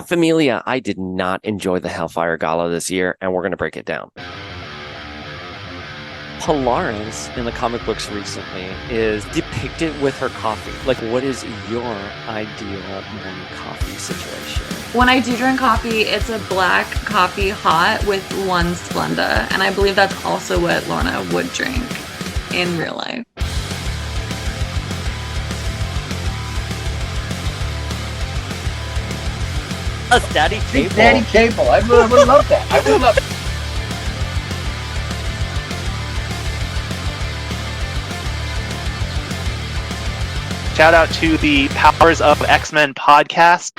Familia, I did not enjoy the Hellfire Gala this year, and we're going to break it down. Polaris in the comic books recently is depicted with her coffee. Like, what is your ideal morning coffee situation? When I do drink coffee, it's a black coffee hot with one Splenda. And I believe that's also what Lorna would drink in real life. A daddy cable. Daddy cable. I would love that. I would love. Shout out to the Powers of X-Men podcast.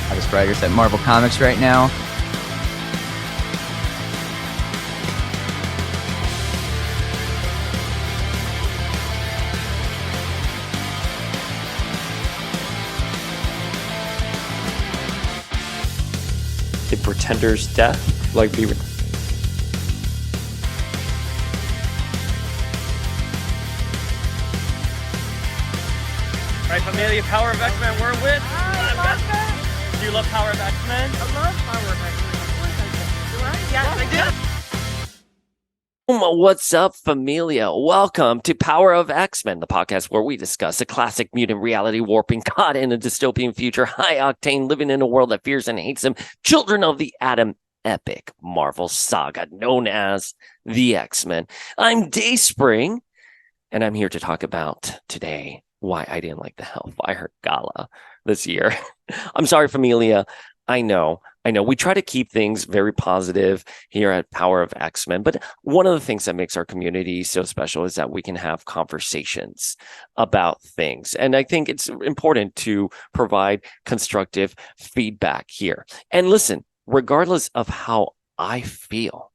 Hottest writers at Marvel Comics right now. The Pretender's death. Like, be Right, Familia, Power of X-Men, we're with. Do you love Power of X-Men? I love Power of X-Men. Of course I do. Do I? Yes, I do. What's up, Familia? Welcome to Power of X-Men, the podcast where we discuss a classic mutant reality warping caught in a dystopian future, high octane, living in a world that fears and hates them, children of the atom, epic Marvel saga known as the X-Men. I'm Dayspring, and I'm here to talk about today why I didn't like the Hellfire Gala this year. I'm sorry, Familia. I know. We try to keep things very positive here at Power of X-Men, but one of the things that makes our community so special is that we can have conversations about things. And I think it's important to provide constructive feedback here. And listen, regardless of how I feel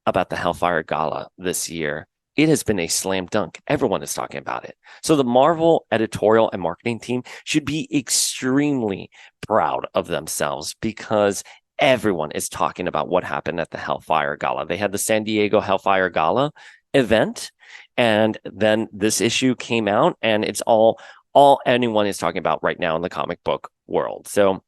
about the Hellfire Gala this year, it has been a slam dunk. Everyone is talking about it. So the Marvel editorial and marketing team should be extremely proud of themselves because everyone is talking about what happened at the Hellfire Gala. They had the San Diego Hellfire Gala event, and then this issue came out, and it's all anyone is talking about right now in the comic book world. So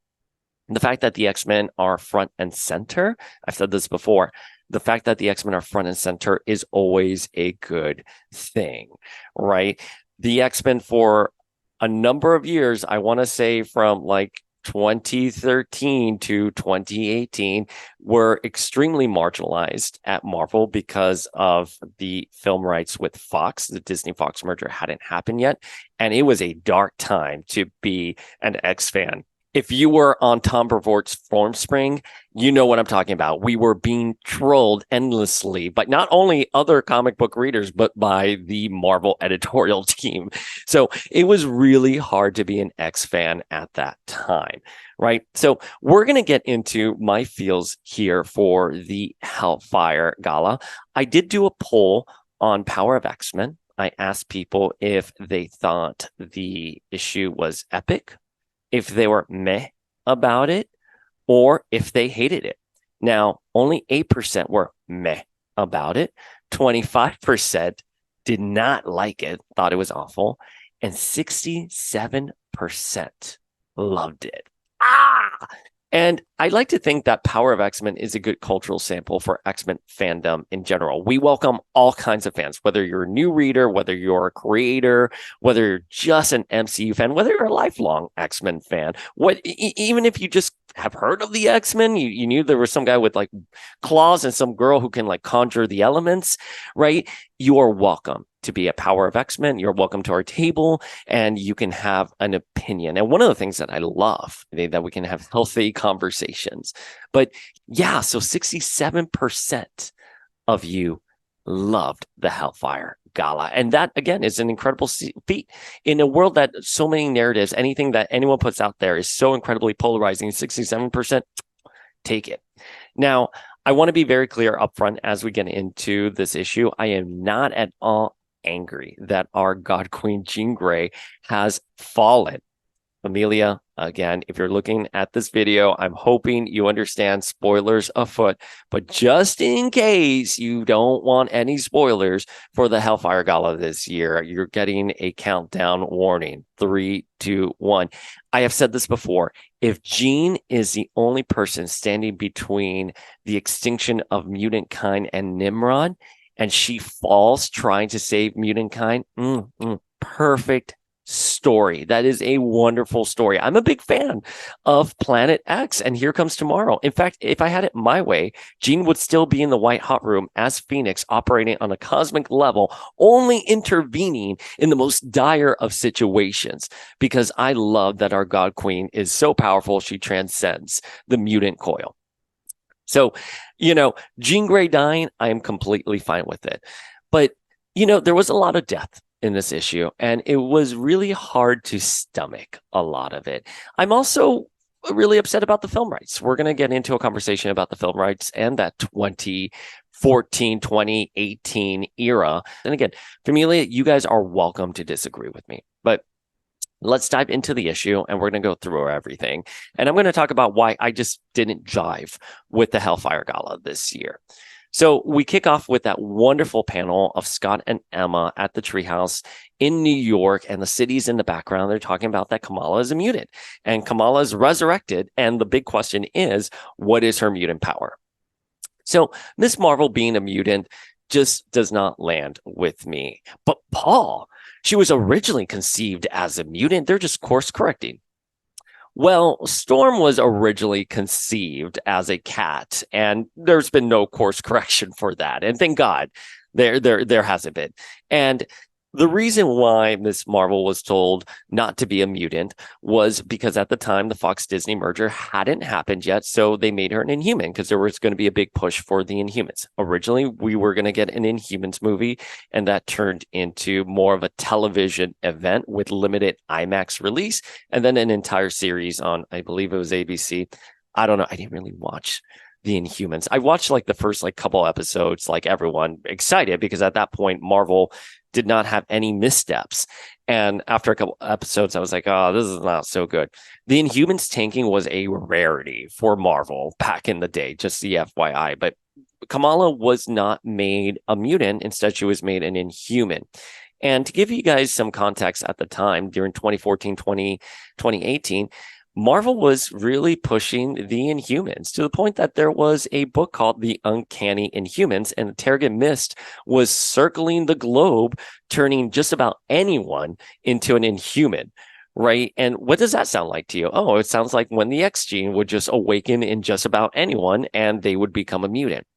the fact that the X-Men are front and center, I've said this before, the fact that the X-Men are front and center is always a good thing, right? The X-Men for a number of years, I want to say from like 2013 to 2018, were extremely marginalized at Marvel because of the film rights with Fox. The Disney-Fox merger hadn't happened yet, and it was a dark time to be an X fan. If you were on Tom Brevoort's Formspring, you know what I'm talking about. We were being trolled endlessly by not only other comic book readers, but by the Marvel editorial team. So it was really hard to be an X fan at that time, right? So we're going to get into my feels here for the Hellfire Gala. I did do a poll on Power of X-Men. I asked people if they thought the issue was epic, if they were meh about it, or if they hated it. Now, only 8% were meh about it. 25% did not like it, thought it was awful. And 67% loved it. And I'd like to think that Power of X-Men is a good cultural sample for X-Men fandom in general. We welcome all kinds of fans, whether you're a new reader, whether you're a creator, whether you're just an MCU fan, whether you're a lifelong X-Men fan, even if you just have heard of the X-Men, you knew there was some guy with like claws and some girl who can like conjure the elements, right? You are welcome to be a Power of X-Men. You're welcome to our table, and you can have an opinion. And one of the things that I love, that we can have healthy conversations. But yeah, so 67% of you loved the Hellfire Gala. And that, again, is an incredible feat. In a world that so many narratives, anything that anyone puts out there is so incredibly polarizing, 67%, take it. Now, I want to be very clear upfront as we get into this issue. I am not at all angry that our God Queen Jean Grey has fallen Familia, again, if you're looking at this video, I'm hoping you understand spoilers afoot, but just in case you don't want any spoilers for the Hellfire Gala this year, you're getting a countdown warning. 3, 2, 1. I have said this before. If Jean is the only person standing between the extinction of mutant kind and Nimrod, and she falls trying to save mutant kind, perfect story. That is a wonderful story. I'm a big fan of Planet X, and here comes tomorrow. In fact, if I had it my way, Jean would still be in the White Hot Room as Phoenix, operating on a cosmic level, only intervening in the most dire of situations, because I love that our God Queen is so powerful, she transcends the mutant coil. So, Jean Grey dying, I am completely fine with it. But, there was a lot of death in this issue, and it was really hard to stomach a lot of it. I'm also really upset about the film rights. We're going to get into a conversation about the film rights and that 2014, 2018 era. And again, Familia, you guys are welcome to disagree with me, but let's dive into the issue, and we're going to go through everything. And I'm going to talk about why I just didn't jive with the Hellfire Gala this year. So we kick off with that wonderful panel of Scott and Emma at the treehouse in New York, and the city's in the background. They're talking about that Kamala is a mutant, and Kamala is resurrected. And the big question is, what is her mutant power? So Miss Marvel being a mutant just does not land with me. But Paul, she was originally conceived as a mutant. They're just course correcting. Well, Storm was originally conceived as a cat, and there's been no course correction for that. And thank God there hasn't been. And the reason why Miss Marvel was told not to be a mutant was because at the time the Fox Disney merger hadn't happened yet, so they made her an Inhuman because there was going to be a big push for the Inhumans. Originally, we were going to get an Inhumans movie, and that turned into more of a television event with limited IMAX release, and then an entire series on, I believe it was ABC. I don't know. I didn't really watch the Inhumans. I watched like the first couple episodes, like everyone, excited because at that point Marvel did not have any missteps. And after a couple episodes, I was like, oh, this is not so good. The Inhumans tanking was a rarity for Marvel back in the day, just the FYI. But Kamala was not made a mutant. Instead, she was made an Inhuman. And to give you guys some context at the time, during 2014, 2018, Marvel was really pushing the Inhumans to the point that there was a book called The Uncanny Inhumans, and the Terrigen Mist was circling the globe, turning just about anyone into an Inhuman, right? And what does that sound like to you? Oh, it sounds like when the X gene would just awaken in just about anyone and they would become a mutant.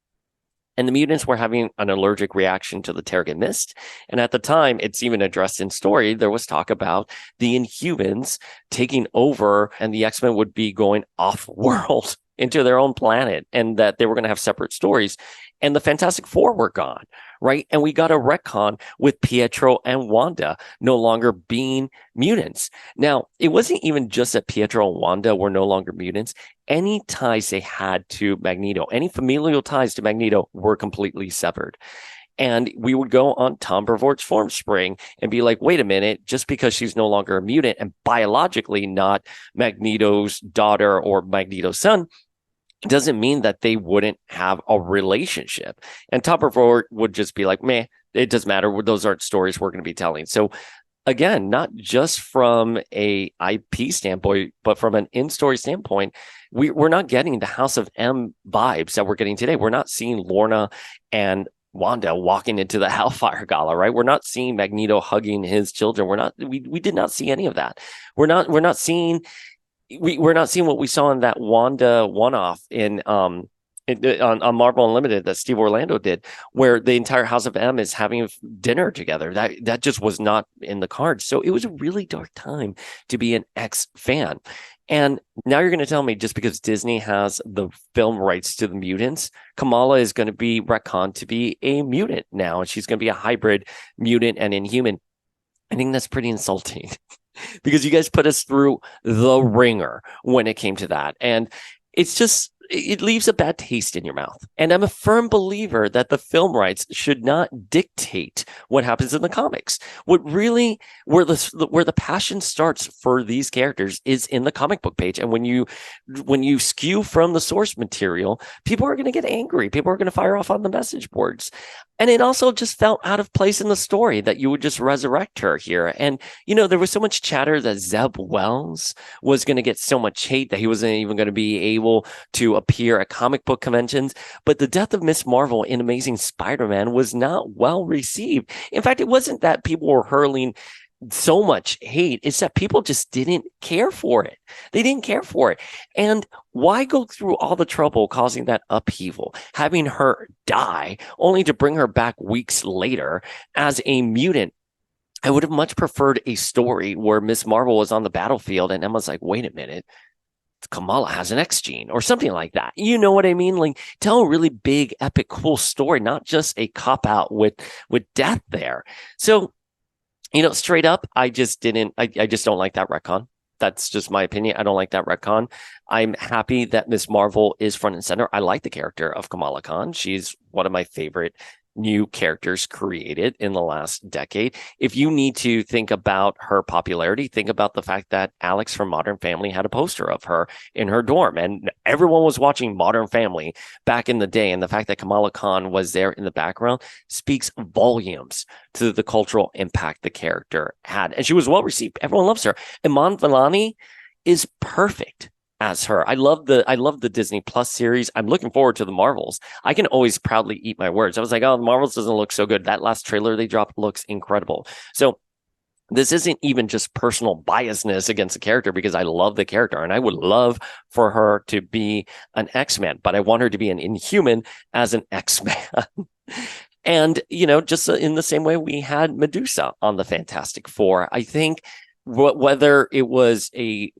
And the mutants were having an allergic reaction to the Terrigen Mist. And at the time, it's even addressed in story, there was talk about the Inhumans taking over and the X-Men would be going off-world into their own planet, and that they were going to have separate stories. And the Fantastic Four were gone, right? And we got a retcon with Pietro and Wanda no longer being mutants. Now, it wasn't even just that Pietro and Wanda were no longer mutants. Any ties they had to Magneto, any familial ties to Magneto were completely severed. And we would go on Tom Brevoort's form spring and be like, wait a minute, just because she's no longer a mutant and biologically not Magneto's daughter or Magneto's son, doesn't mean that they wouldn't have a relationship. And Tom Brevoort would just be like, meh, it doesn't matter. Those aren't stories we're going to be telling. So again, not just from a IP standpoint, but from an in-story standpoint, we're not getting the House of M vibes that we're getting today. We're not seeing Lorna and Wanda walking into the Hellfire Gala, right? We're not seeing Magneto hugging his children. We did not see any of that. We're not seeing what we saw in that Wanda one-off on Marvel Unlimited that Steve Orlando did, where the entire House of M is having dinner together. That just was not in the cards. So it was a really dark time to be an X fan. And now you're going to tell me just because Disney has the film rights to the mutants, Kamala is going to be retconned to be a mutant now, and she's going to be a hybrid mutant and Inhuman. I think that's pretty insulting because you guys put us through the ringer when it came to that. And it's just it leaves a bad taste in your mouth. And I'm a firm believer that the film rights should not dictate what happens in the comics. What really, where the passion starts for these characters is in the comic book page. And when you skew from the source material, people are going to get angry. People are going to fire off on the message boards. And it also just felt out of place in the story that you would just resurrect her here. And, there was so much chatter that Zeb Wells was going to get so much hate that he wasn't even going to be able to appear at comic book conventions. But the death of Miss Marvel in Amazing Spider-Man was not well received. In fact, it wasn't that people were hurling so much hate. It's that people just didn't care for it. They didn't care for it. And why go through all the trouble causing that upheaval, having her die only to bring her back weeks later as a mutant? I would have much preferred a story where Miss Marvel was on the battlefield and Emma's like, wait a minute, Kamala has an X gene or something like that. You know what I mean? Like, tell a really big, epic, cool story, not just a cop out with death there. So, straight up, I just don't like that retcon. That's just my opinion. I don't like that retcon. I'm happy that Miss Marvel is front and center. I like the character of Kamala Khan. She's one of my favorite new characters created in the last decade. If you need to think about her popularity, think about the fact that Alex from Modern Family had a poster of her in her dorm, and everyone was watching Modern Family back in the day. And the fact that Kamala Khan was there in the background speaks volumes to the cultural impact the character had. And she was well received. Everyone loves her. Iman Vellani is perfect as her. I love the Disney Plus series. I'm looking forward to the Marvels. I can always proudly eat my words. I was like, oh, the Marvels doesn't look so good. That last trailer they dropped looks incredible. So this isn't even just personal biasness against the character, because I love the character and I would love for her to be an X-Man, but I want her to be an Inhuman as an X-Man. And, just in the same way we had Medusa on the Fantastic Four, I think whether it was a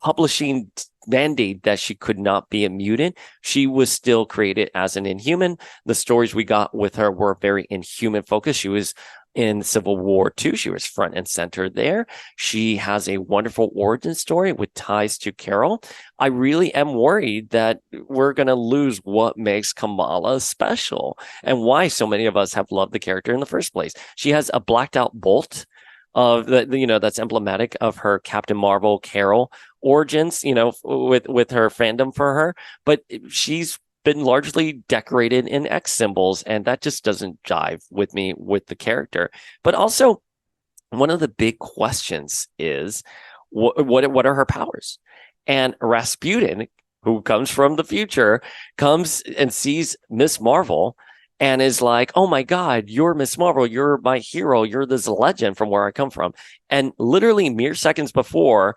publishing mandate that she could not be a mutant, she was still created as an Inhuman. The stories we got with her were very Inhuman focused. She was in Civil War II. She was front and center there. She has a wonderful origin story with ties to Carol. I really am worried that we're going to lose what makes Kamala special and why so many of us have loved the character in the first place. She has a blacked out bolt of that's emblematic of her Captain Marvel Carol origins, with her fandom for her, but she's been largely decorated in X symbols, and that just doesn't jive with me with the character. But also, one of the big questions is what are her powers? And Rasputin, who comes from the future, comes and sees Miss Marvel and is like, oh my God, you're Miss Marvel. You're my hero. You're this legend from where I come from. And literally mere seconds before,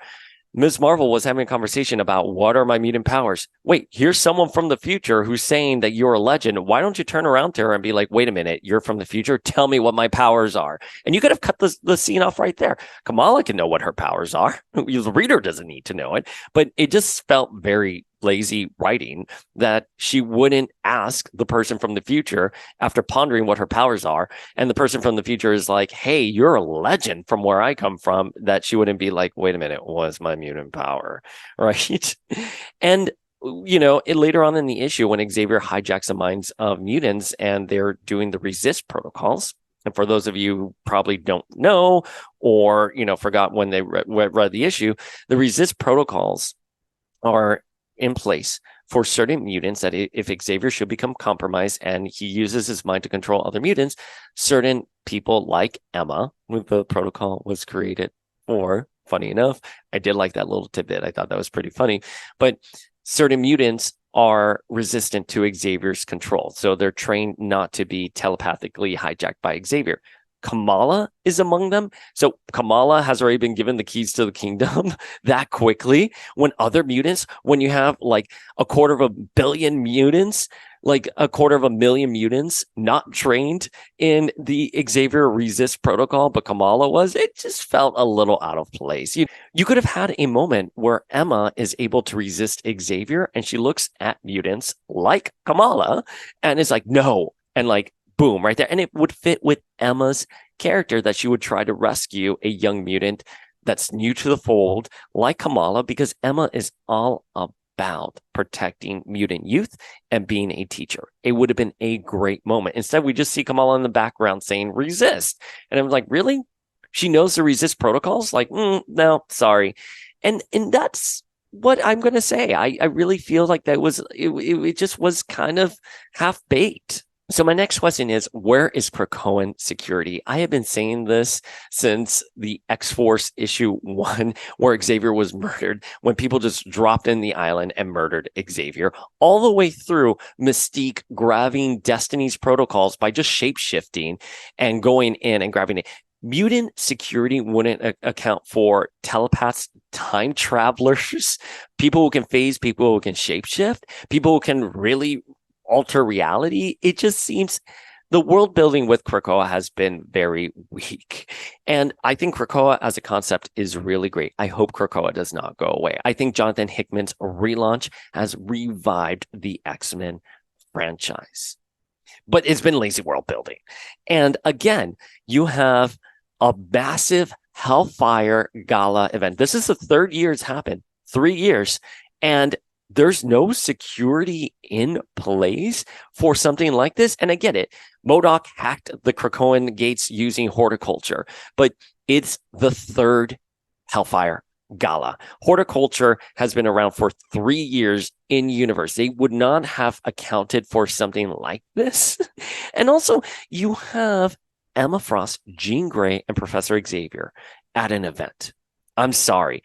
Ms. Marvel was having a conversation about what are my mutant powers. Wait, here's someone from the future who's saying that you're a legend. Why don't you turn around to her and be like, wait a minute, you're from the future. Tell me what my powers are. And you could have cut the scene off right there. Kamala can know what her powers are. The reader doesn't need to know it. But it just felt very lazy writing that she wouldn't ask the person from the future after pondering what her powers are. And the person from the future is like, hey, you're a legend from where I come from, that she wouldn't be like, wait a minute, what's my mutant power? Right. And later on in the issue, when Xavier hijacks the minds of mutants and they're doing the resist protocols, and for those of you who probably don't know or forgot when they read the issue, the resist protocols are in place for certain mutants that if Xavier should become compromised and he uses his mind to control other mutants, certain people like Emma, who the protocol was created for, funny enough, I did like that little tidbit. I thought that was pretty funny. But certain mutants are resistant to Xavier's control. So they're trained not to be telepathically hijacked by Xavier. Kamala is among them. So Kamala has already been given the keys to the kingdom that quickly, when other mutants, when you have like 250 million mutants, like 250,000 mutants not trained in the Xavier resist protocol, but Kamala was, it just felt a little out of place. You could have had a moment where Emma is able to resist Xavier and she looks at mutants like Kamala and is like, no. And like, boom, right there. And it would fit with Emma's character that she would try to rescue a young mutant that's new to the fold like Kamala, because Emma is all about about protecting mutant youth and being a teacher. It would have been a great moment. Instead, we just see Kamala in the background saying, resist. And I'm like, really? She knows the resist protocols? Like, no, sorry. And that's what I'm going to say. I really feel like that was, it just was kind of half-baked. So my next question is, where is Krakoan security? I have been saying this since the X-Force issue 1, where Xavier was murdered, when people just dropped in the island and murdered Xavier, all the way through Mystique grabbing Destiny's protocols by just shape-shifting and going in and grabbing it. Mutant security wouldn't account for telepaths, time travelers, people who can phase, people who can shapeshift, people who can really alter reality. It just seems the world building with Krakoa has been very weak. And I think Krakoa as a concept is really great. I hope Krakoa does not go away. I think Jonathan Hickman's relaunch has revived the X-Men franchise. But it's been lazy world building. And again, you have a massive Hellfire Gala event. This is the third year it's happened, 3 years. And there's no security in place for something like this. And I get it. MODOK hacked the Krakoan gates using horticulture, but it's the third Hellfire Gala. Horticulture has been around for 3 years in universe. They would not have accounted for something like this. And also, you have Emma Frost, Jean Grey, and Professor Xavier at an event. I'm sorry.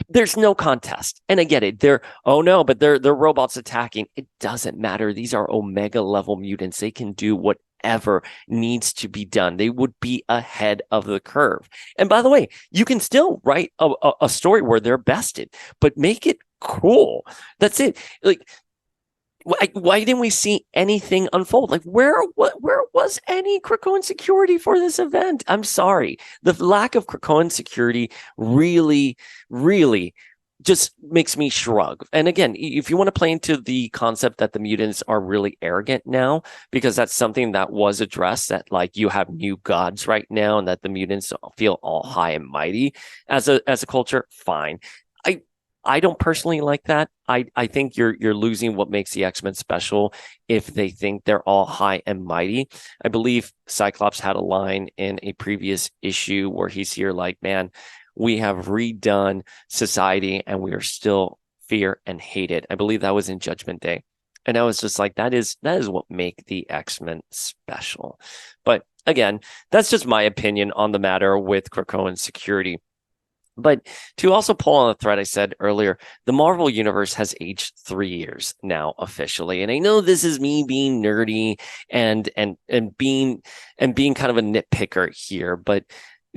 There's no contest. And I get it. They're robots attacking. It doesn't matter. These are Omega level mutants. They can do whatever needs to be done. They would be ahead of the curve. And by the way, you can still write a story where they're bested, but make it cool. That's it. Like, why didn't we see anything unfold? Like, where was any Krakoan security for this event? I'm sorry. The lack of Krakoan security really, really just makes me shrug. And again, if you want to play into the concept that the mutants are really arrogant now, because that's something that was addressed, that like you have new gods right now and that the mutants feel all high and mighty as a culture, fine. I don't personally like that. I think you're losing what makes the X-Men special if they think they're all high and mighty. I believe Cyclops had a line in a previous issue where he's here like, man, we have redone society and we are still fear and hated. I believe that was in Judgment Day. And I was just like, that is what make the X-Men special. But again, that's just my opinion on the matter with Krakoan security. But to also pull on the thread I said earlier, the Marvel Universe has aged 3 years now officially. And I know this is me being nerdy and being kind of a nitpicker here, but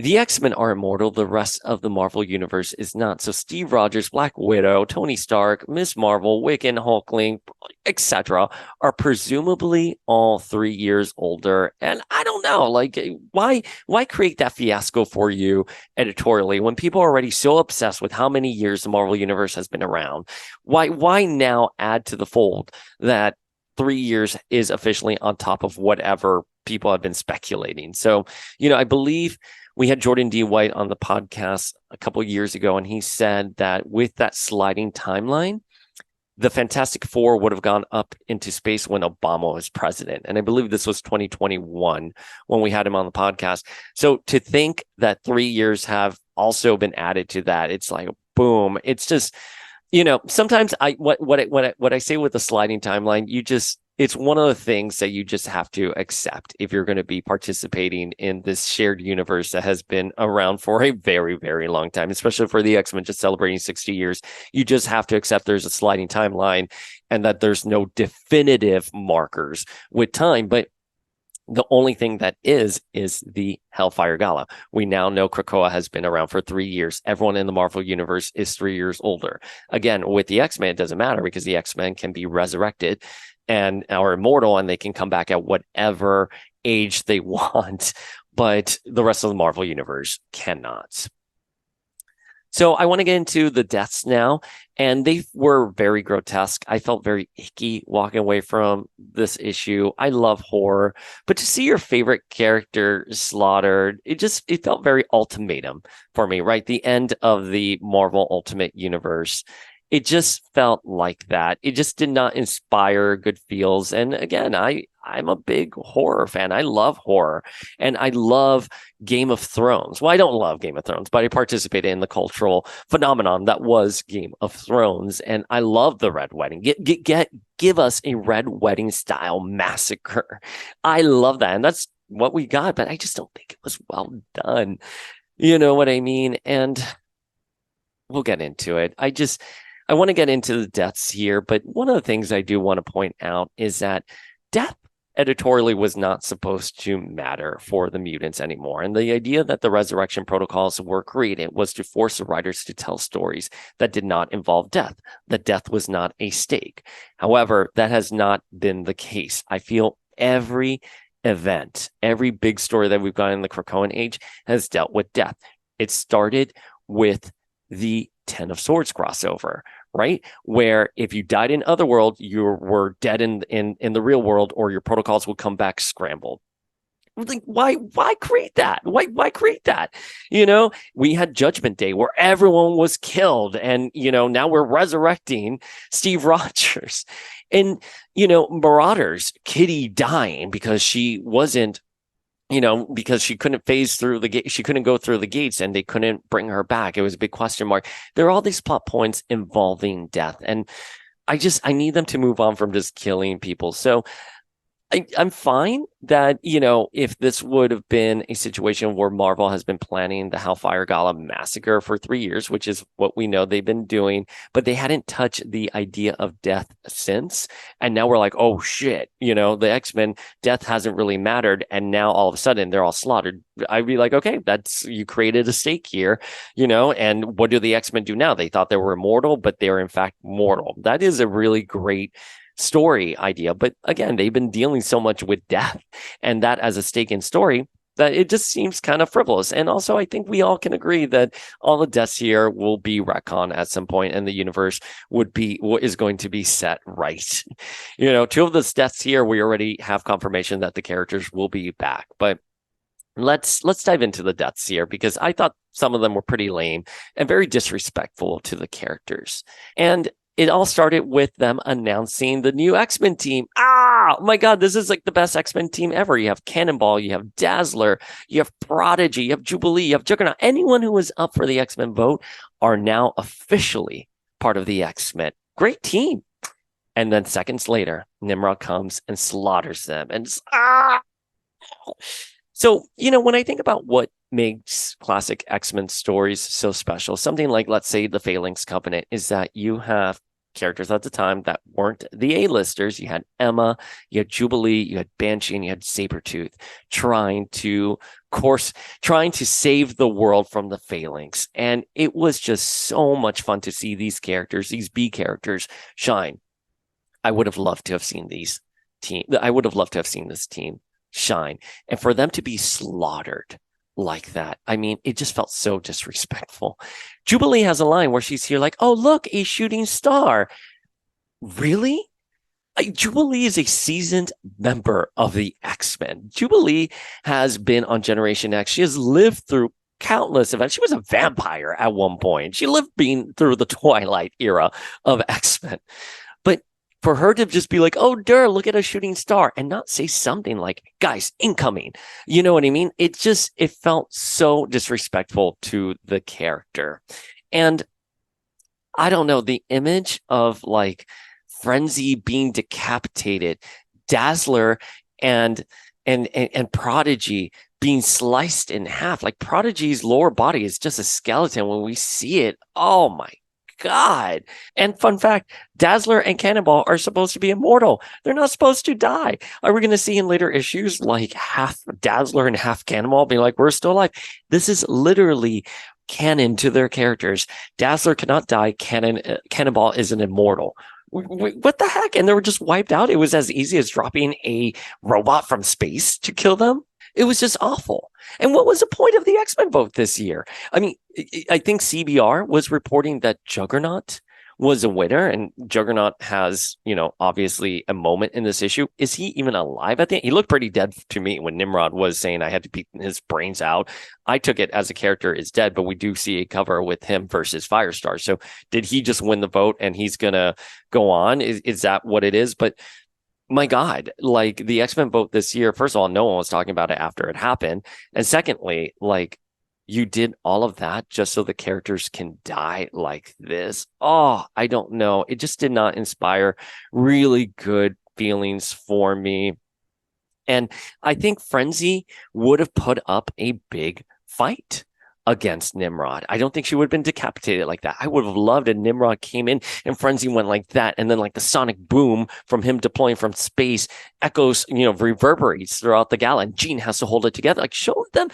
the X-Men are immortal. The rest of the Marvel Universe is not. So Steve Rogers, Black Widow, Tony Stark, Miss Marvel, Wiccan, Hulkling, etc. are presumably all 3 years older. And I don't know, like, why create that fiasco for you editorially when people are already so obsessed with how many years the Marvel Universe has been around? Why now add to the fold that 3 years is officially on top of whatever people have been speculating? So, I believe we had Jordan D. White on the podcast a couple of years ago, and he said that with that sliding timeline, the Fantastic Four would have gone up into space when Obama was president. And I believe this was 2021 when we had him on the podcast. So to think that 3 years have also been added to that, it's like, boom. It's just, sometimes what I say with the sliding timeline, it's one of the things that you just have to accept if you're going to be participating in this shared universe that has been around for a very, very long time, especially for the X-Men just celebrating 60 years. You just have to accept there's a sliding timeline and that there's no definitive markers with time. But the only thing that is the Hellfire Gala. We now know Krakoa has been around for 3 years. Everyone in the Marvel Universe is 3 years older. Again, with the X-Men, it doesn't matter because the X-Men can be resurrected and are immortal, and they can come back at whatever age they want, but the rest of the Marvel Universe cannot. So I want to get into the deaths now, and they were very grotesque. I felt very icky walking away from this issue. I love horror, but to see your favorite character slaughtered, it felt very Ultimatum for me, right? The end of the Marvel Ultimate Universe. It just felt like that. It just did not inspire good feels. And again, I'm a big horror fan. I love horror, and I love Game of Thrones. Well, I don't love Game of Thrones, but I participated in the cultural phenomenon that was Game of Thrones, and I love the Red Wedding. Give us a Red Wedding style massacre. I love that, and that's what we got. But I just don't think it was well done. You know what I mean? And we'll get into it. I want to get into the deaths here, but one of the things I do want to point out is that death editorially was not supposed to matter for the mutants anymore. And the idea that the resurrection protocols were created was to force the writers to tell stories that did not involve death, that death was not a stake. However, that has not been the case. I feel every event, every big story that we've got in the Krakoan age has dealt with death. It started with the Ten of Swords crossover, right? Where if you died in Otherworld, you were dead in the real world, or your protocols would come back scrambled. Like, why create that? Why create that? You know, we had Judgment Day where everyone was killed, and now we're resurrecting Steve Rogers, and Marauders, Kitty dying because she wasn't. Because she couldn't phase through the gate, she couldn't go through the gates, and they couldn't bring her back. It was a big question mark. There are all these plot points involving death, and I need them to move on from just killing people. So I'm fine that, if this would have been a situation where Marvel has been planning the Hellfire Gala massacre for 3 years, which is what we know they've been doing, but they hadn't touched the idea of death since. And now we're like, oh shit, the X-Men, death hasn't really mattered. And now all of a sudden they're all slaughtered. I'd be like, okay, you created a stake here, and what do the X-Men do now? They thought they were immortal, but they're in fact mortal. That is a really great story idea. But again, they've been dealing so much with death and that as a stake in story that it just seems kind of frivolous. And also, I think we all can agree that all the deaths here will be retcon at some point, and the universe is going to be set right. Two of the deaths here, we already have confirmation that the characters will be back. But let's dive into the deaths here, because I thought some of them were pretty lame and very disrespectful to the characters. And it all started with them announcing the new X-Men team. Oh my God, this is like the best X-Men team ever. You have Cannonball, you have Dazzler, you have Prodigy, you have Jubilee, you have Juggernaut. Anyone who was up for the X-Men vote are now officially part of the X-Men. Great team. And then seconds later, Nimrod comes and slaughters them. And So, when I think about what makes classic X-Men stories so special, something like, let's say, the Phalanx Covenant, is that you have characters at the time that weren't the A-listers. You had Emma, you had Jubilee, you had Banshee, and you had Sabretooth trying to save the world from the Phalanx. And it was just so much fun to see these characters, these B characters, shine. I would have loved to have seen this team shine. And for them to be slaughtered like that, I mean, it just felt so disrespectful. Jubilee has a line where she's here like, oh, look, a shooting star. Really? Jubilee is a seasoned member of the X-Men. Jubilee has been on Generation X. She has lived through countless events. She was a vampire at one point. She lived through the Twilight era of X-Men. But for her to just be like, oh, look at a shooting star, and not say something like, guys, incoming. You know what I mean? It felt so disrespectful to the character. And I don't know, the image of like Frenzy being decapitated, Dazzler and Prodigy being sliced in half. Like Prodigy's lower body is just a skeleton when we see it. Oh my God. And fun fact, Dazzler and Cannonball are supposed to be immortal. They're not supposed to die. Are we going to see in later issues like half Dazzler and half Cannonball being like, we're still alive? This is literally canon to their characters. Dazzler cannot die. Cannonball is an immortal. What the heck? And they were just wiped out. It was as easy as dropping a robot from space to kill them. It was just awful. And what was the point of the X-Men vote this year? I mean, I think CBR was reporting that Juggernaut was a winner, and Juggernaut has, obviously a moment in this issue. Is he even alive at the end? He looked pretty dead to me when Nimrod was saying I had to beat his brains out. I took it as a character is dead, but we do see a cover with him versus Firestar. So did he just win the vote and he's going to go on? Is that what it is? But my God, like the X-Men vote this year, first of all, no one was talking about it after it happened. And secondly, like you did all of that just so the characters can die like this. Oh, I don't know. It just did not inspire really good feelings for me. And I think Frenzy would have put up a big fight against Nimrod. I don't think she would have been decapitated like that. I would have loved if Nimrod came in and Frenzy went like that. And then like the sonic boom from him deploying from space echoes, reverberates throughout the gala. And Jean has to hold it together. Like show them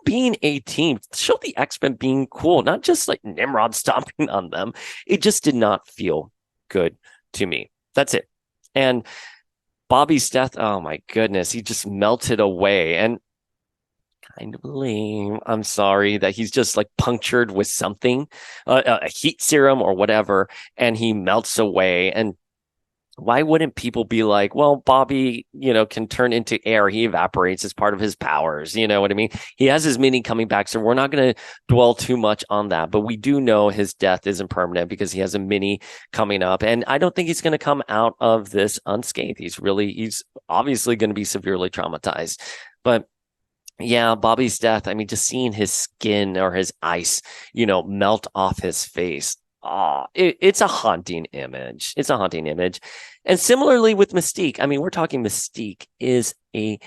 being a team. Show the X-Men being cool, not just like Nimrod stomping on them. It just did not feel good to me. That's it. And Bobby's death, oh my goodness, he just melted away. And kind of lame. I'm sorry that he's just like punctured with something, a heat serum or whatever, and he melts away. And why wouldn't people be like, well, Bobby, can turn into air. He evaporates as part of his powers. You know what I mean? He has his mini coming back. So we're not going to dwell too much on that. But we do know his death isn't permanent because he has a mini coming up. And I don't think he's going to come out of this unscathed. He's obviously going to be severely traumatized. But yeah, Bobby's death. I mean, just seeing his skin or his ice, melt off his face. It's a haunting image. It's a haunting image. And similarly with Mystique, I mean, we're talking Mystique is a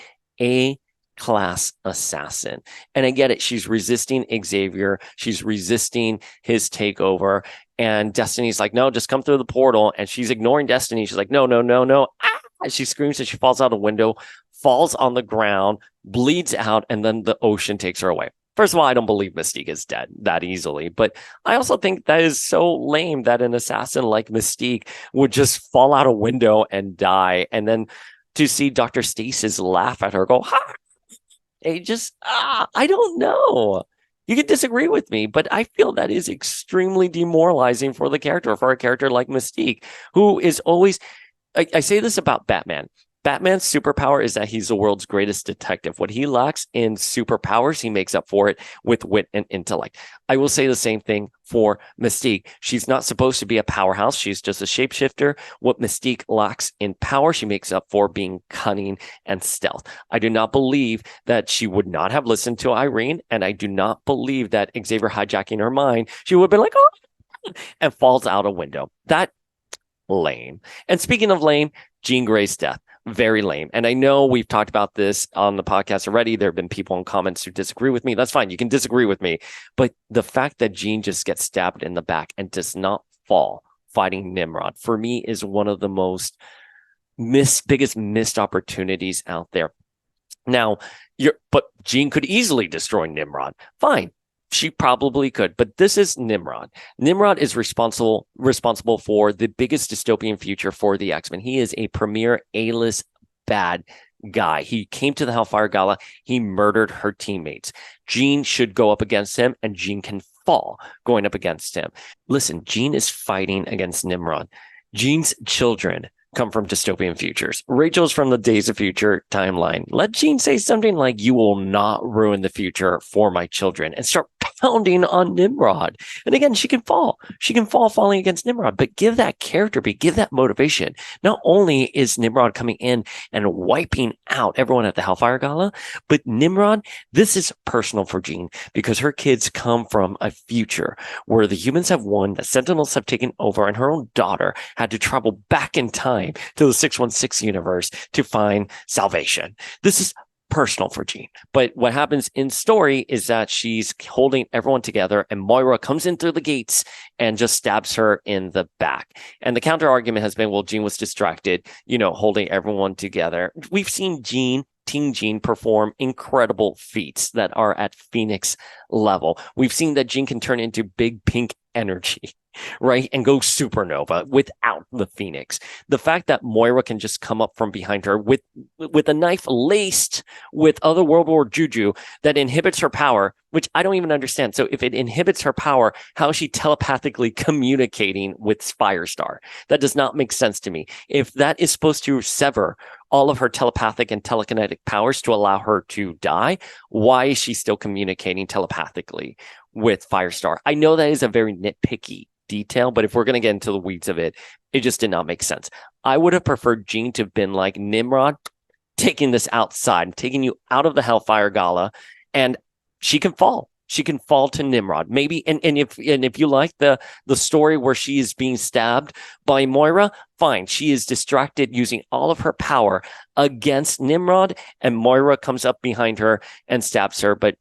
class assassin. And I get it. She's resisting Xavier. She's resisting his takeover. And Destiny's like, no, just come through the portal. And she's ignoring Destiny. She's like, no, no, no, no. Ah! And she screams and she falls out a window, falls on the ground, bleeds out, and then the ocean takes her away. First of all, I don't believe Mystique is dead that easily, but I also think that is so lame that an assassin like Mystique would just fall out a window and die. And then to see Dr. Stasis laugh at her, go, ha! I don't know. You can disagree with me, but I feel that is extremely demoralizing for the character, for a character like Mystique, who is always, I say this about Batman. Batman's superpower is that he's the world's greatest detective. What he lacks in superpowers, he makes up for it with wit and intellect. I will say the same thing for Mystique. She's not supposed to be a powerhouse. She's just a shapeshifter. What Mystique lacks in power, she makes up for being cunning and stealth. I do not believe that she would not have listened to Irene, and I do not believe that Xavier hijacking her mind, she would have been like, oh, and falls out a window. That lame. And speaking of lame, Jean Grey's death. Very lame. And I know we've talked about this on the podcast already. There have been people in comments who disagree with me. That's fine. You can disagree with me. But the fact that Jean just gets stabbed in the back and does not fall fighting Nimrod, for me, is one of the most biggest missed opportunities out there. Now, but Jean could easily destroy Nimrod. Fine. She probably could, but this is Nimrod. Nimrod is responsible for the biggest dystopian future for the X-Men. He is a premier A-list bad guy. He came to the Hellfire Gala. He murdered her teammates. Jean should go up against him, and Jean can fall going up against him. Listen, Jean is fighting against Nimrod. Jean's children come from dystopian futures. Rachel's from the Days of Future timeline. Let Jean say something like, you will not ruin the future for my children, and start pounding on Nimrod. And again, she can fall. She can fall falling against Nimrod, but give that character beat, give that motivation. Not only is Nimrod coming in and wiping out everyone at the Hellfire Gala, but Nimrod, this is personal for Jean because her kids come from a future where the humans have won, the Sentinels have taken over, and her own daughter had to travel back in time to the 616 universe to find salvation. This is personal for Jean. But what happens in story is that she's holding everyone together, and Moira comes in through the gates and just stabs her in the back. And the counter argument has been, well, Jean was distracted, holding everyone together. We've seen Teen Jean perform incredible feats that are at Phoenix level. We've seen that Jean can turn into big pink energy. right, and go supernova without the Phoenix. The fact that Moira can just come up from behind her with a knife laced with otherworld or juju that inhibits her power, which I don't even understand. So if it inhibits her power, how is she telepathically communicating with Firestar? That does not make sense to me. If that is supposed to sever all of her telepathic and telekinetic powers to allow her to die, why is she still communicating telepathically with Firestar? I know that is a very nitpicky detail, but if we're going to get into the weeds of it, it just did not make sense. I would have preferred Jean to have been like Nimrod, taking this outside, taking you out of the Hellfire Gala, and she can fall. She can fall to Nimrod. Maybe, and if you like the story where she is being stabbed by Moira, fine. She is distracted using all of her power against Nimrod, and Moira comes up behind her and stabs her. But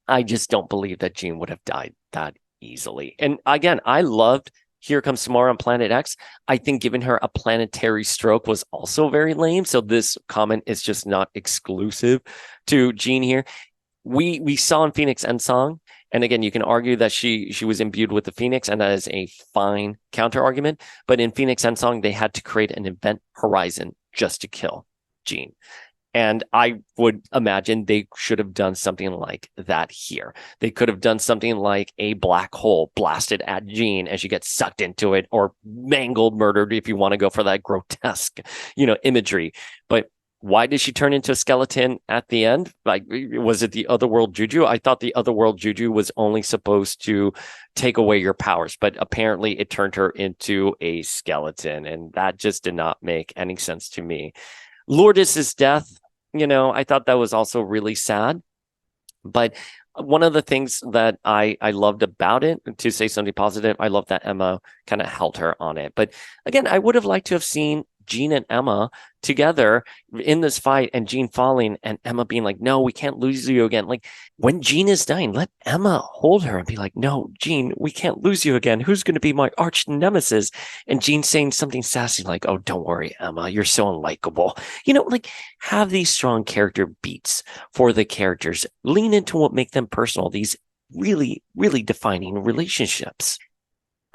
I just don't believe that Jean would have died that easily. And again, I loved Here Comes Tomorrow on Planet X. I think giving her a planetary stroke was also very lame. So this comment is just not exclusive to Jean here. We saw in Phoenix Endsong, and again, you can argue that she was imbued with the Phoenix, and that is a fine counter argument. But in Phoenix Endsong, they had to create an event horizon just to kill Jean. And I would imagine they should have done something like that here. They could have done something like a black hole blasted at Jean as she gets sucked into it, or mangled, murdered, if you want to go for that grotesque, imagery. But why did she turn into a skeleton at the end? Like, was it the otherworld juju? I thought the otherworld juju was only supposed to take away your powers, but apparently it turned her into a skeleton, and that just did not make any sense to me. Lourdes's death, I thought that was also really sad. But one of the things that I loved about it, to say something positive, I love that Emma kind of held her on it. But again, I would have liked to have seen Jean and Emma together in this fight, and Jean falling and Emma being like, no, we can't lose you again. Like, when Jean is dying, let Emma hold her and be like, no, Jean, we can't lose you again. Who's going to be my arch nemesis? And Jean saying something sassy like, oh, don't worry, Emma, you're so unlikable. Have these strong character beats for the characters. Lean into what make them personal, these really, really defining relationships.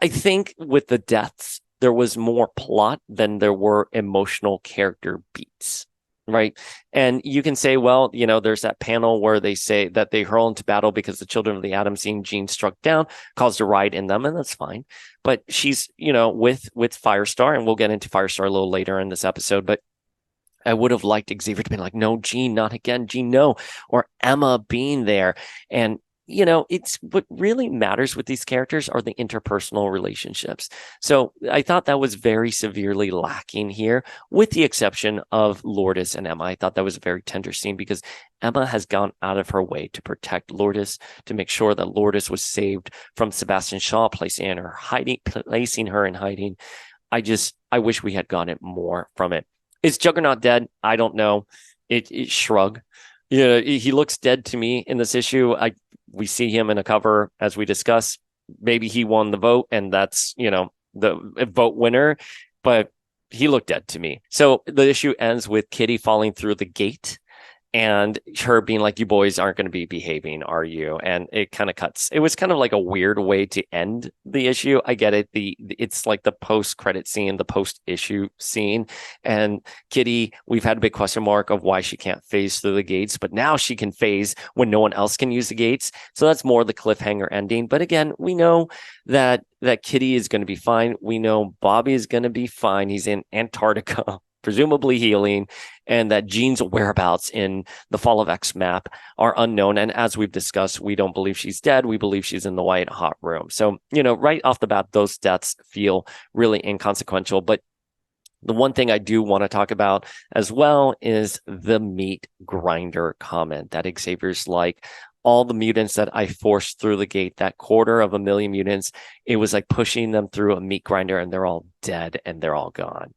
I think with the deaths, there was more plot than there were emotional character beats, right? And you can say, well, there's that panel where they say that they hurl into battle because the children of the atom, seeing Jean struck down, caused a riot in them, and that's fine. But she's, with Firestar, and we'll get into Firestar a little later in this episode, but I would have liked Xavier to be like, no, Jean, not again, Jean, no. Or Emma being there. And it's what really matters with these characters are the interpersonal relationships. So I thought that was very severely lacking here, with the exception of Lourdes and Emma. I thought that was a very tender scene because Emma has gone out of her way to protect Lourdes, to make sure that Lourdes was saved from Sebastian Shaw, placing her in hiding. I wish we had gotten more from it. Is Juggernaut dead? I don't know. It shrug. He looks dead to me in this issue. We see him in a cover, as we discuss. Maybe he won the vote, and that's, the vote winner, but he looked dead to me. So the issue ends with Kitty falling through the gate and her being like, you boys aren't going to be behaving, are you? And it kind of cuts. It was kind of like a weird way to end the issue. I get it. It's like the post-credit scene, the post-issue scene. And Kitty, we've had a big question mark of why she can't phase through the gates, but now she can phase when no one else can use the gates. So that's more the cliffhanger ending. But again, we know that Kitty is going to be fine. We know Bobby is going to be fine. He's in Antarctica, presumably healing, and that Jean's whereabouts in the Fall of X map are unknown. And as we've discussed, we don't believe she's dead. We believe she's in the white hot room. So, right off the bat, those deaths feel really inconsequential. But the one thing I do want to talk about as well is the meat grinder comment that Xavier's like, all the mutants that I forced through the gate, that 250,000 mutants, it was like pushing them through a meat grinder and they're all dead and they're all gone.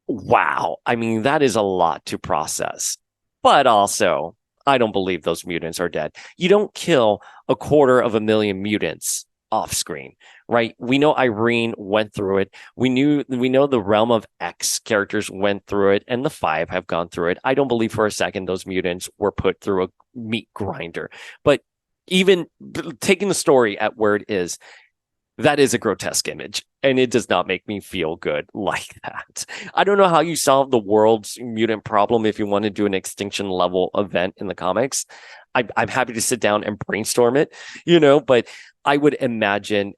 Wow. I mean, that is a lot to process. But also, I don't believe those mutants are dead. You don't kill 250,000 mutants off screen, right? We know Irene went through it. We know the Realm of X characters went through it, and the 5 have gone through it. I don't believe for a second those mutants were put through a meat grinder. But even taking the story at where it is, that is a grotesque image, and it does not make me feel good like that. I don't know how you solve the world's mutant problem if you want to do an extinction level event in the comics. I'm happy to sit down and brainstorm it, but I would imagine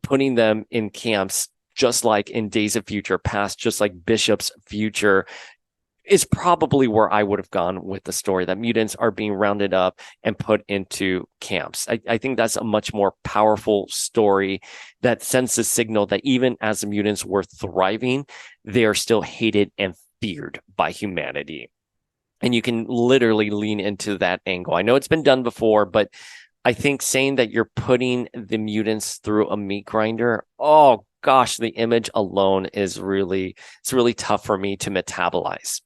putting them in camps just like in Days of Future Past, just like Bishop's Future, is probably where I would have gone with the story, that mutants are being rounded up and put into camps. I think that's a much more powerful story that sends a signal that even as the mutants were thriving, they are still hated and feared by humanity. And you can literally lean into that angle. I know it's been done before, but I think saying that you're putting the mutants through a meat grinder, oh gosh, the image alone is it's really tough for me to metabolize.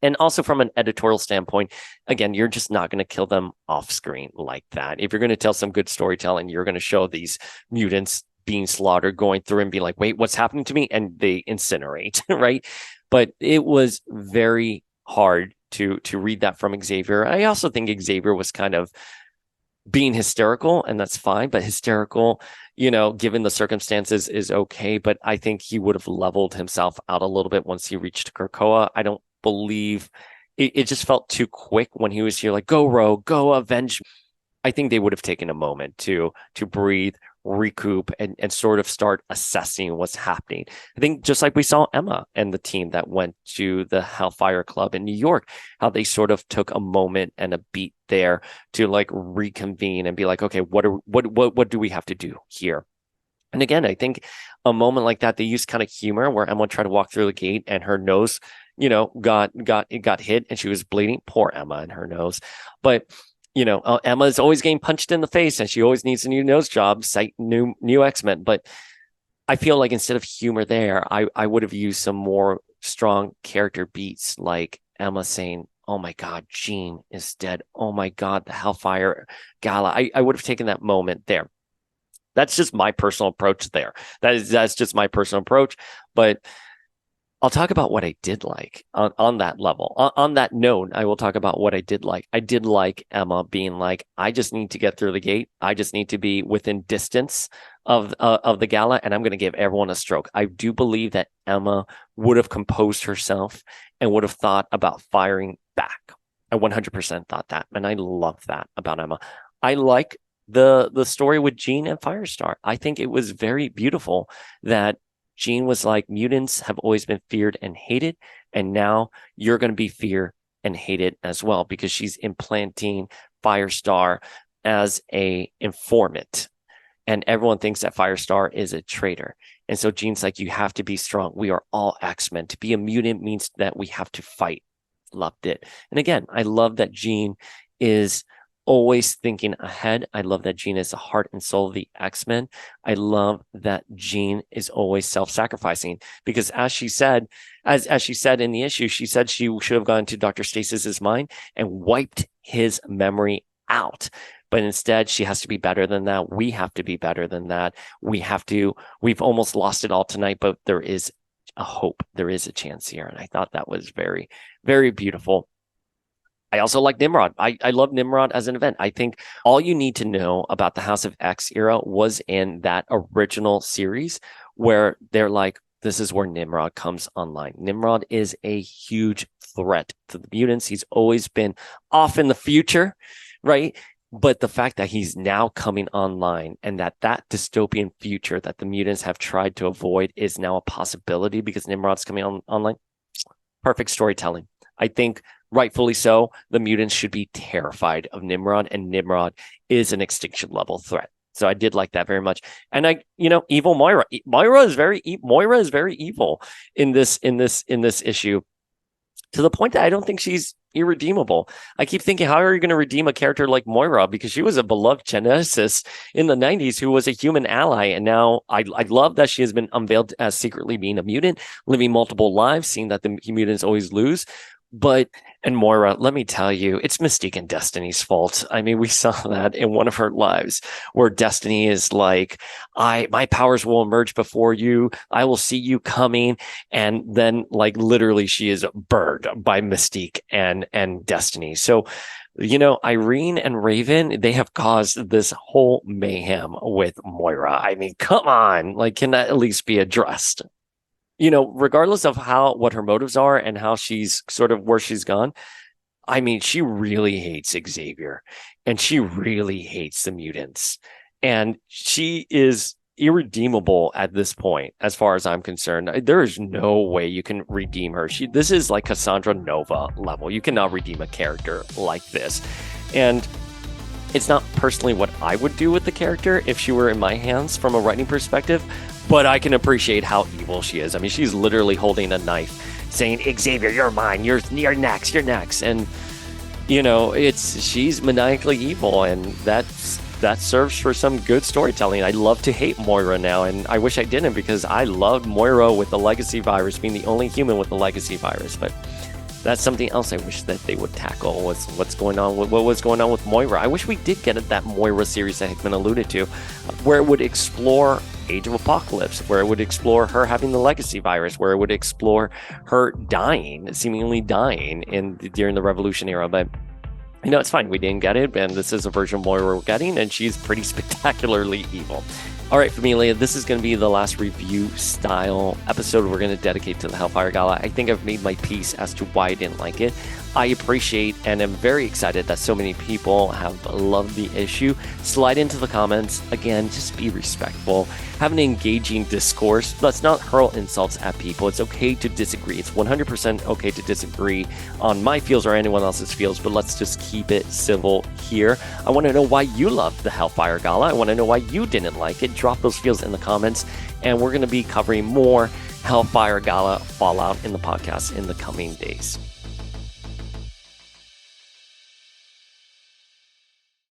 And also from an editorial standpoint, again, you're just not going to kill them off screen like that. If you're going to tell some good storytelling, you're going to show these mutants being slaughtered, going through and be like, wait, what's happening to me? And they incinerate, right? But it was very hard to read that from Xavier. I also think Xavier was kind of being hysterical, and that's fine, but hysterical, given the circumstances, is okay. But I think he would have leveled himself out a little bit once he reached Krakoa. I don't believe it just felt too quick when he was here, like, go Rogue, go avenge. I think they would have taken a moment to breathe, recoup, and sort of start assessing what's happening. I think just like we saw Emma and the team that went to the Hellfire Club in New York, how they sort of took a moment and a beat there to like reconvene and be like, okay, what do we have to do here? And again, I think a moment like that, they used kind of humor where Emma tried to walk through the gate and her nose, got hit and she was bleeding. Poor Emma and her nose. But Emma is always getting punched in the face and she always needs a new nose job, cite new X-Men. But I feel like instead of humor there, I would have used some more strong character beats, like Emma saying, oh my God, Jean is dead. Oh my God, the Hellfire Gala. I would have taken that moment there. That's just my personal approach there. That's just my personal approach. But I'll talk about what I did like on that level. On that note, I will talk about what I did like. I did like Emma being like, I just need to get through the gate. I just need to be within distance of the gala, and I'm going to give everyone a stroke. I do believe that Emma would have composed herself and would have thought about firing back. I 100% thought that, and I love that about Emma. I like the story with Jean and Firestar. I think it was very beautiful that Jean was like, mutants have always been feared and hated, and now you're going to be feared and hated as well, because she's implanting Firestar as a informant, and everyone thinks that Firestar is a traitor. And so Jean's like, you have to be strong. We are all X-Men. To be a mutant means that we have to fight. Loved it. And again, I love that Jean is always thinking ahead. I love that Jean is the heart and soul of the X-Men. I love that Jean is always self-sacrificing, because as she said in the issue, she said she should have gone to Dr. Stasis's mind and wiped his memory out. But instead, she has to be better than that. We have to be better than that. We've almost lost it all tonight, but there is a hope. There is a chance here. And I thought that was very, very beautiful. I also like Nimrod. I love Nimrod as an event. I think all you need to know about the House of X era was in that original series where they're like, this is where Nimrod comes online. Nimrod is a huge threat to the mutants. He's always been off in the future, right? But the fact that he's now coming online, and that dystopian future that the mutants have tried to avoid is now a possibility because Nimrod's coming online. Perfect storytelling. I think rightfully so, the mutants should be terrified of Nimrod, and Nimrod is an extinction level threat. So I did like that very much. And evil Moira. Moira is very evil in this issue, to the point that I don't think she's irredeemable. I keep thinking, how are you going to redeem a character like Moira? Because she was a beloved geneticist in the 90s who was a human ally. And now I love that she has been unveiled as secretly being a mutant, living multiple lives, seeing that the mutants always lose. And Moira, let me tell you, it's Mystique and Destiny's fault. I mean, we saw that in one of her lives where Destiny is like, my powers will emerge before you. I will see you coming. And then like literally she is burned by Mystique and Destiny. So Irene and Raven, they have caused this whole mayhem with Moira. I mean, come on, like, can that at least be addressed? Regardless of what her motives are and how she's sort of where she's gone. I mean, she really hates Xavier and she really hates the mutants, and she is irredeemable at this point, as far as I'm concerned. There is no way you can redeem her. This is like Cassandra Nova level. You cannot redeem a character like this. And it's not personally what I would do with the character if she were in my hands from a writing perspective, but I can appreciate how evil she is. I mean, she's literally holding a knife saying, Xavier, you're mine, you're next, and she's maniacally evil, and that serves for some good storytelling. I love to hate Moira now, and I wish I didn't, because I loved Moira with the legacy virus, being the only human with the legacy virus. But that's something else I wish that they would tackle, was what was going on with Moira. I wish we did get that Moira series that Hickman alluded to, where it would explore Age of Apocalypse, where it would explore her having the legacy virus, where it would explore her seemingly dying during the Revolution era. But it's fine. We didn't get it, and this is a version of Moira we're getting, and she's pretty spectacularly evil. All right, Familia, this is going to be the last review-style episode we're going to dedicate to the Hellfire Gala. I think I've made my peace as to why I didn't like it. I appreciate and am very excited that so many people have loved the issue. Slide into the comments. Again, just be respectful. Have an engaging discourse. Let's not hurl insults at people. It's okay to disagree. It's 100% okay to disagree on my feels or anyone else's feels, but let's just keep it civil here. I want to know why you loved the Hellfire Gala. I want to know why you didn't like it. Drop those feels in the comments, and we're going to be covering more Hellfire Gala fallout in the podcast in the coming days.